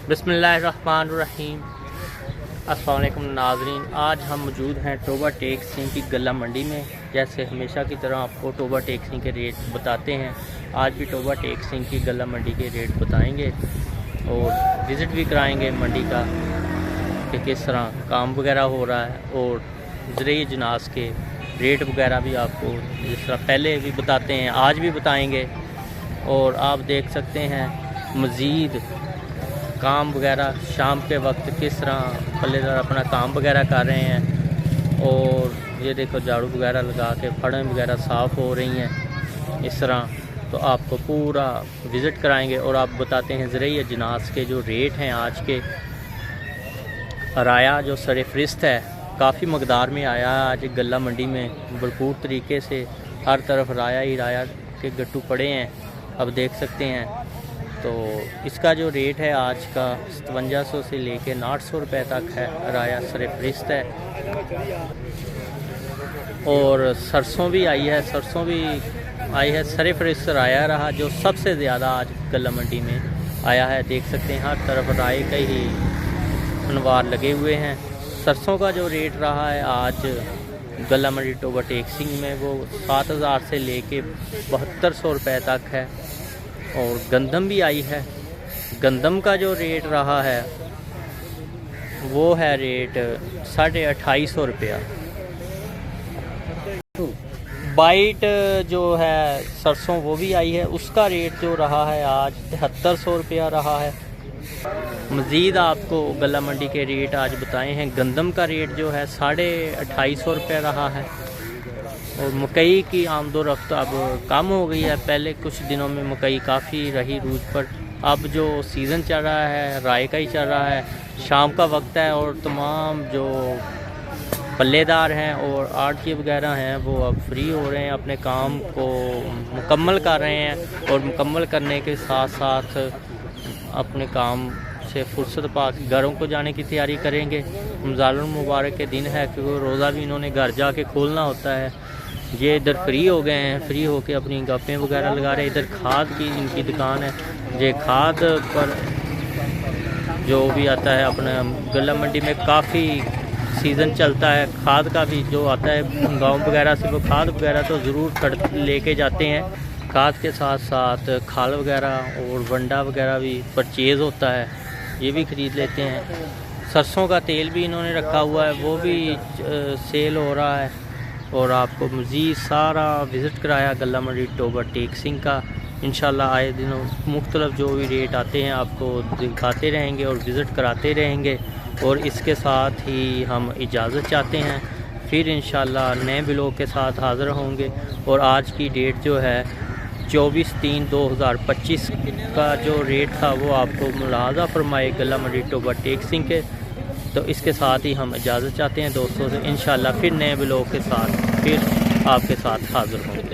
बिस्मिल्लाहिर्रहमानिर्रहीम। अस्सलाम वालेकुम नाज़रीन, आज हम मौजूद हैं टोबा टेक सिंह की गला मंडी में। जैसे हमेशा की तरह आपको टोबा टेक सिंह के रेट बताते हैं। आज भी टोबा टेक सिंह की गला मंडी के रेट बताएंगे और विज़िट भी कराएंगे मंडी का कि किस तरह काम वगैरह हो रहा है, और ज़रिए जनास के रेट वगैरह भी आपको जिस तरह पहले भी बताते हैं आज भी बताएंगे। और आप देख सकते हैं मज़ीद काम वगैरह शाम के वक्त किस तरह पल्लेदार अपना काम वगैरह कर रहे हैं। और ये देखो झाड़ू वगैरह लगा के फड़ें वगैरह साफ़ हो रही हैं इस तरह। तो आपको पूरा विज़िट कराएंगे और आप बताते हैं ज़रिए जनास के जो रेट हैं आज के। राया जो सरे फ़रिस्त है काफ़ी मकदार में आया है आज गला मंडी में, भरपूर तरीके से हर तरफ राया ही राया के गट्टू पड़े हैं। अब देख सकते हैं तो इसका जो रेट है आज का 5700 से लेके 900 रुपये तक है। राया सरे फ़रिस्त है और सरसों भी आई है, सरसों भी आई है। सरे फ़रिस्त राया रहा जो सबसे ज़्यादा आज गला मंडी में आया है। देख सकते हैं हर तरफ राय के ही अनवार लगे हुए हैं। सरसों का जो रेट रहा है आज गला मंडी टोबा टेक सिंह में वो 7000 से लेके 7200 रुपये तक है। और गंदम भी आई है। गंदम का जो रेट रहा है वो है रेट 2850 रुपया। बाइट जो है सरसों वो भी आई है, उसका रेट जो रहा है आज 7300 रुपया रहा है। मज़ीद आपको गला मंडी के रेट आज बताए हैं। गंदम का रेट जो है 2850 रुपये रहा है। और मकई की आमदोरफ्त अब कम हो गई है। पहले कुछ दिनों में मकई काफ़ी रही रूज पर। अब जो सीज़न चल रहा है राय का ही चल रहा है, शाम का वक्त है और तमाम जो पल्लेदार हैं और आड़ती वगैरह हैं वो अब फ्री हो रहे हैं, अपने काम को मुकम्मल कर रहे हैं। और मुकम्मल करने के साथ साथ अपने काम से फुर्सत पा के घरों को जाने की तैयारी करेंगे। रमज़ानुल मुबारक के दिन है क्योंकि रोज़ा भी इन्होंने घर जाके खोलना होता है। ये इधर फ्री हो गए हैं, फ्री होके अपनी गप्पें वगैरह लगा रहे हैं। इधर खाद की इनकी दुकान है। ये खाद पर जो भी आता है अपना गला मंडी में काफ़ी सीज़न चलता है खाद का भी, जो आता है गांव वगैरह से वो खाद वगैरह तो ज़रूर लेके जाते हैं। खाद के साथ साथ खाल वगैरह और वंडा वगैरह भी परचेज़ होता है, ये भी ख़रीद लेते हैं। सरसों का तेल भी इन्होंने रखा हुआ है, वो भी सेल हो रहा है। और आपको मज़ीद सारा विज़िट कराया गला मंडी टोबा टेक सिंह का। इंशाल्लाह आए दिनों मुख्तलिफ जो भी रेट आते हैं आपको दिखाते रहेंगे और विज़िट कराते रहेंगे। और इसके साथ ही हम इजाज़त चाहते हैं, फिर इंशाल्लाह नए ब्लॉग के साथ हाज़िर होंगे। और आज की डेट जो है 24/3/2025 का जो रेट था वो आपको मुलाहाज़ा फरमाए गला मंडी टोबा टेक सिंह के। तो इसके साथ ही हम इजाज़त चाहते हैं दोस्तों से। इंशाल्लाह फिर नए ब्लॉग के साथ फिर आपके साथ हाज़िर होंगे।